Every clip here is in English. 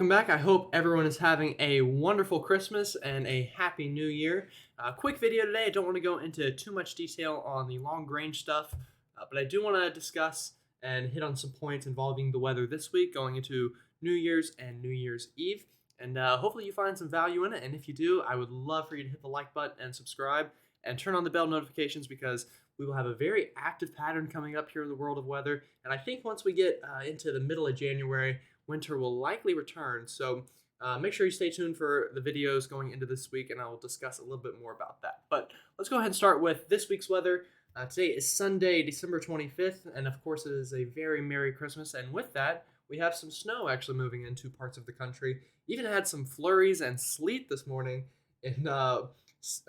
welcome back. I hope everyone is having a wonderful Christmas and a happy new year. Quick video today. I don't want to go into too much detail on the long range stuff, but I do want to discuss and hit on some points involving the weather this week going into New Year's and New Year's Eve. And hopefully you find some value in it. And if you do, I would love for you to hit the like button and subscribe and turn on the bell notifications because we will have a very active pattern coming up here in the world of weather. And I think once we get into the middle of January, winter will likely return. So make sure you stay tuned for the videos going into this week, and I will discuss a little bit more about that. But let's go ahead and start with this week's weather. Today is Sunday, December 25th, and of course, it is a very Merry Christmas. And with that, we have some snow actually moving into parts of the country. Even had some flurries and sleet this morning in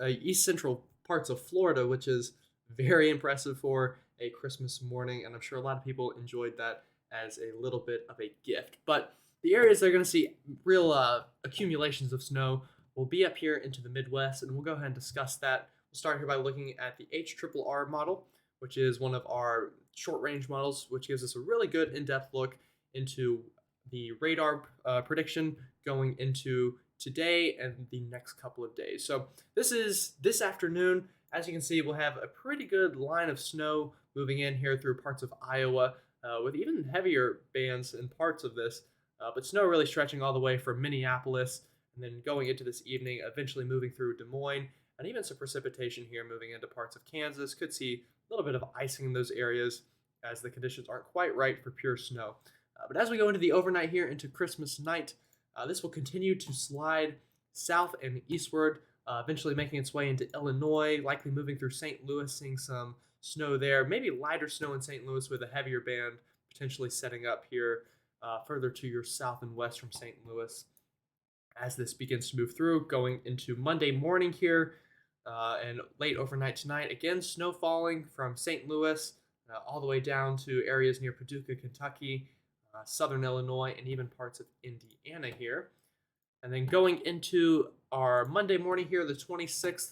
east central parts of Florida, which is very impressive for a Christmas morning, and I'm sure a lot of people enjoyed that as a little bit of a gift. But the areas that are going to see real accumulations of snow will be up here into the Midwest, and we'll go ahead and discuss that. We'll start here by looking at the HRRR model, which is one of our short-range models, which gives us a really good in-depth look into the radar prediction going into today and the next couple of days. So this is this afternoon. As you can see, we'll have a pretty good line of snow moving in here through parts of Iowa, with even heavier bands in parts of this, but snow really stretching all the way from Minneapolis and then going into this evening, eventually moving through Des Moines, and even some precipitation here moving into parts of Kansas. Could see a little bit of icing in those areas as the conditions aren't quite right for pure snow. But as we go into the overnight here into Christmas night, this will continue to slide south and eastward, eventually making its way into Illinois, likely moving through St. Louis, seeing some snow there, maybe lighter snow in St. Louis with a heavier band potentially setting up here further to your south and west from St. Louis as this begins to move through, going into Monday morning here and late overnight tonight. Again, snow falling from St. Louis all the way down to areas near Paducah, Kentucky, southern Illinois, and even parts of Indiana here. And then going into our Monday morning here, the 26th,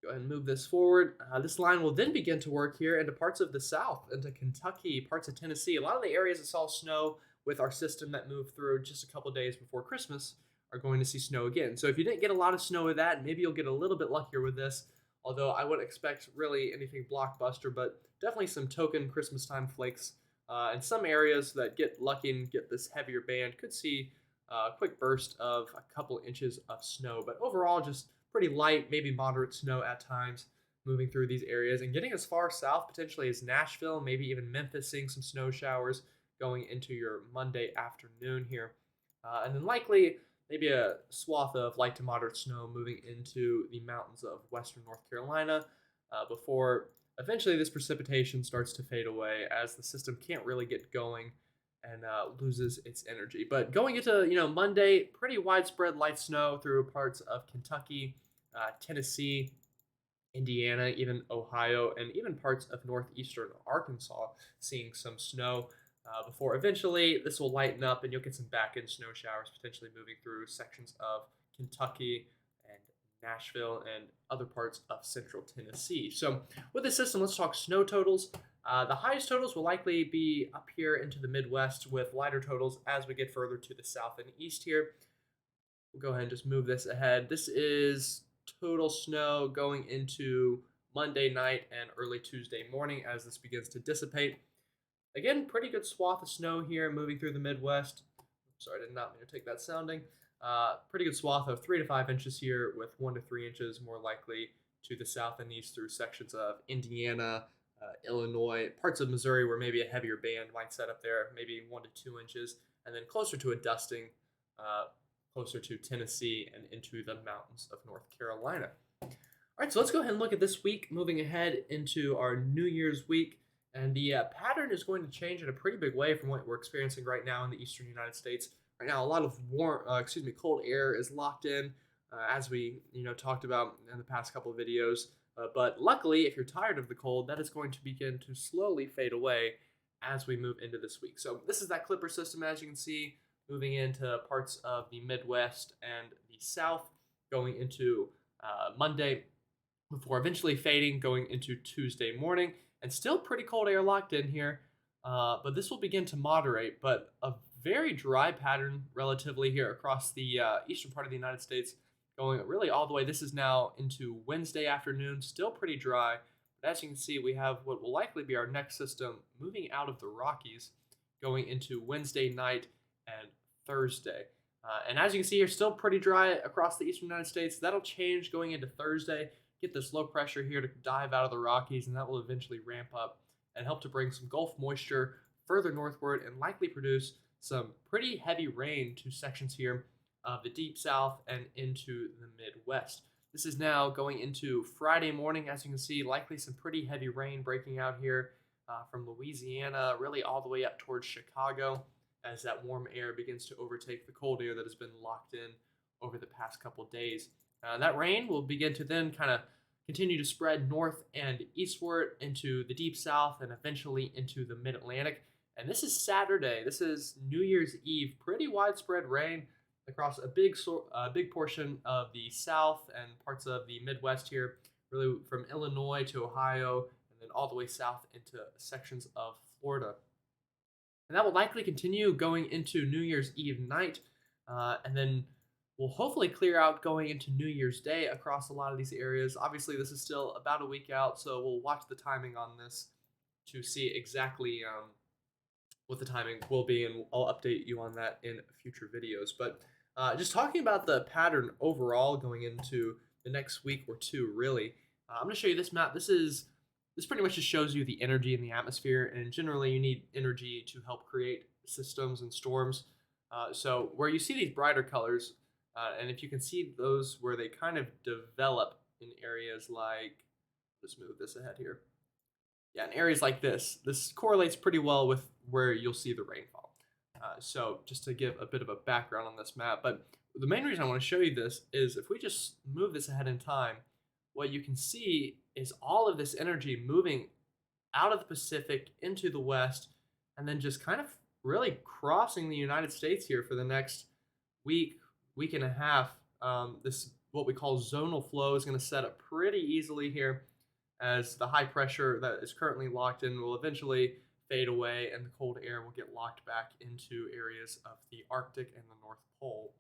go ahead and move this forward. This line will then begin to work here into parts of the South, into Kentucky, parts of Tennessee. A lot of the areas that saw snow with our system that moved through just a couple days before Christmas are going to see snow again. So if you didn't get a lot of snow with that, maybe you'll get a little bit luckier with this, although I wouldn't expect really anything blockbuster, but definitely some token Christmas time flakes. And some areas that get lucky and get this heavier band could see a quick burst of a couple inches of snow, but overall just pretty light, maybe moderate snow at times moving through these areas and getting as far south potentially as Nashville, maybe even Memphis, seeing some snow showers going into your Monday afternoon here. And then likely maybe a swath of light to moderate snow moving into the mountains of western North Carolina before eventually this precipitation starts to fade away as the system can't really get going and loses its energy. But going into Monday, pretty widespread light snow through parts of Kentucky, Tennessee, Indiana, even Ohio, and even parts of northeastern Arkansas, seeing some snow before eventually this will lighten up and you'll get some back-end snow showers potentially moving through sections of Kentucky and Nashville and other parts of central Tennessee. So with this system, let's talk snow totals. The highest totals will likely be up here into the Midwest with lighter totals as we get further to the south and east here. We'll go ahead and just move this ahead. This is total snow going into Monday night and early Tuesday morning as this begins to dissipate. Again, pretty good swath of snow here moving through the Midwest. Sorry, I did not mean to take that sounding. Pretty good swath of 3 to 5 inches here with 1 to 3 inches more likely to the south and east through sections of Indiana, Illinois, parts of Missouri where maybe a heavier band might set up there, maybe 1 to 2 inches, and then closer to a dusting, closer to Tennessee and into the mountains of North Carolina. All right, so let's go ahead and look at this week, moving ahead into our New Year's week. And the pattern is going to change in a pretty big way from what we're experiencing right now in the eastern United States. Right now, a lot of cold air is locked in, as we talked about in the past couple of videos. But luckily, if you're tired of the cold, that is going to begin to slowly fade away as we move into this week. So this is that Clipper system, as you can see, moving into parts of the Midwest and the South, going into Monday, before eventually fading, going into Tuesday morning. And still pretty cold air locked in here, but this will begin to moderate, but a very dry pattern relatively here across the eastern part of the United States, going really all the way. This is now into Wednesday afternoon, still pretty dry. But as you can see, we have what will likely be our next system moving out of the Rockies, going into Wednesday night and Thursday. And as you can see here, still pretty dry across the eastern United States. That'll change going into Thursday. Get this low pressure here to dive out of the Rockies, and that will eventually ramp up and help to bring some Gulf moisture further northward and likely produce some pretty heavy rain to sections here of the deep south and into the Midwest. This is now going into Friday morning. As you can see, likely some pretty heavy rain breaking out here from Louisiana, really all the way up towards Chicago, as that warm air begins to overtake the cold air that has been locked in over the past couple days. That rain will begin to then kind of continue to spread north and eastward into the deep south and eventually into the mid-Atlantic. And this is Saturday. This is New Year's Eve. Pretty widespread rain across a big portion of the South and parts of the Midwest here, really from Illinois to Ohio, and then all the way south into sections of Florida. And that will likely continue going into New Year's Eve night, and then will hopefully clear out going into New Year's Day across a lot of these areas. Obviously, this is still about a week out, so we'll watch the timing on this to see exactly what the timing will be, and I'll update you on that in future videos. But just talking about the pattern overall going into the next week or two, really, I'm going to show you this map. This pretty much just shows you the energy in the atmosphere, and generally you need energy to help create systems and storms. So where you see these brighter colors, and if you can see those where they kind of develop in areas like, let's move this ahead here. Yeah, in areas like this correlates pretty well with where you'll see the rainfall. So just to give a bit of a background on this map, but the main reason I want to show you this is if we just move this ahead in time, what you can see is all of this energy moving out of the Pacific into the West, and then just kind of really crossing the United States here for the next week and a half. This, what we call zonal flow, is going to set up pretty easily here, as the high pressure that is currently locked in will eventually fade away and the cold air will get locked back into areas of the Arctic and the North Pole.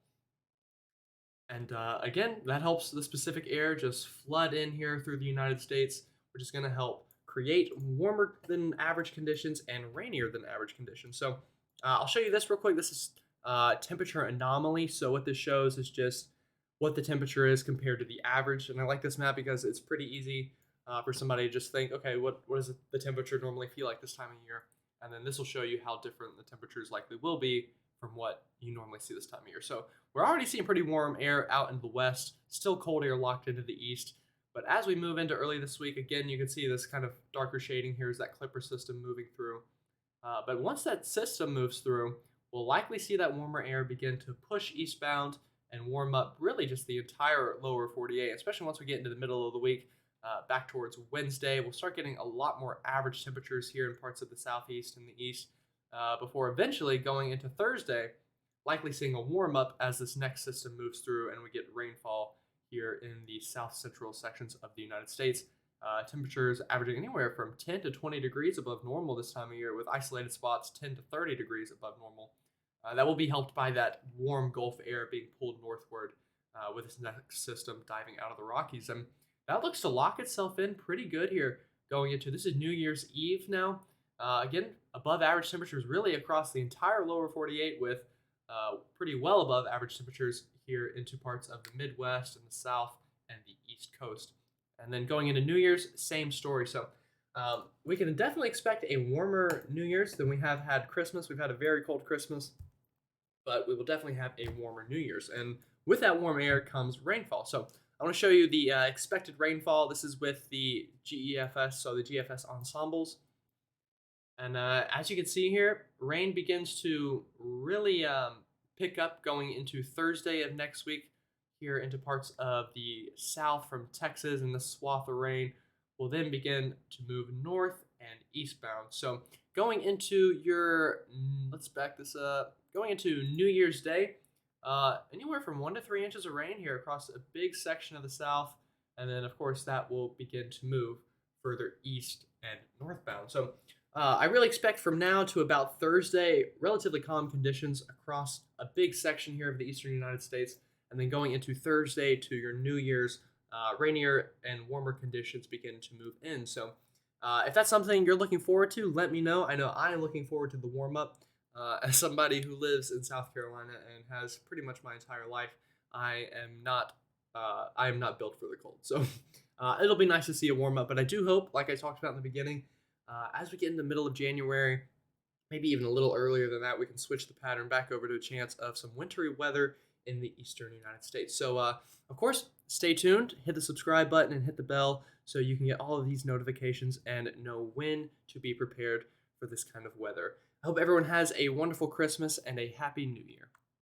And again, that helps the Pacific air just flood in here through the United States, which is going to help create warmer than average conditions and rainier than average conditions. So I'll show you this real quick. This is temperature anomaly. So what this shows is just what the temperature is compared to the average. And I like this map because it's pretty easy for somebody to just think, okay, what does the temperature normally feel like this time of year? And then this will show you how different the temperatures likely will be from what you normally see this time of year. So we're already seeing pretty warm air out in the west, still cold air locked into the east. But as we move into early this week, again, you can see this kind of darker shading here is that Clipper system moving through. But once that system moves through, we'll likely see that warmer air begin to push eastbound and warm up really just the entire lower 48, especially once we get into the middle of the week. Back towards Wednesday, we'll start getting a lot more average temperatures here in parts of the southeast and the east, before eventually going into Thursday, likely seeing a warm up as this next system moves through and we get rainfall here in the south central sections of the United States. Temperatures averaging anywhere from 10 to 20 degrees above normal this time of year, with isolated spots 10 to 30 degrees above normal. That will be helped by that warm Gulf air being pulled northward with this next system diving out of the Rockies. And that looks to lock itself in pretty good here going into, this is New Year's Eve now. Again, above average temperatures really across the entire lower 48, with pretty well above average temperatures here into parts of the Midwest and the South and the East Coast. And then going into New Year's, same story. So we can definitely expect a warmer New Year's than we have had Christmas. We've had a very cold Christmas, but we will definitely have a warmer New Year's. And with that warm air comes rainfall. So I want to show you the expected rainfall. This is with the GEFS, so the GFS ensembles. And as you can see here, rain begins to really pick up going into Thursday of next week here into parts of the south from Texas, and the swath of rain will then begin to move north and eastbound. So going into your, let's back this up, going into New Year's Day, anywhere from 1 to 3 inches of rain here across a big section of the south, and then of course that will begin to move further east and northbound. So I really expect from now to about Thursday, relatively calm conditions across a big section here of the eastern United States. And then going into Thursday to your New Year's, rainier and warmer conditions begin to move in. So, if that's something you're looking forward to, let me know. I know I am looking forward to the warm up. As somebody who lives in South Carolina and has pretty much my entire life, I am not. I am not built for the cold. So, it'll be nice to see a warm up. But I do hope, like I talked about in the beginning, as we get in the middle of January, maybe even a little earlier than that, we can switch the pattern back over to a chance of some wintry weather in the eastern United States. So, of course, stay tuned, hit the subscribe button, and hit the bell so you can get all of these notifications and know when to be prepared for this kind of weather. I hope everyone has a wonderful Christmas and a happy New Year.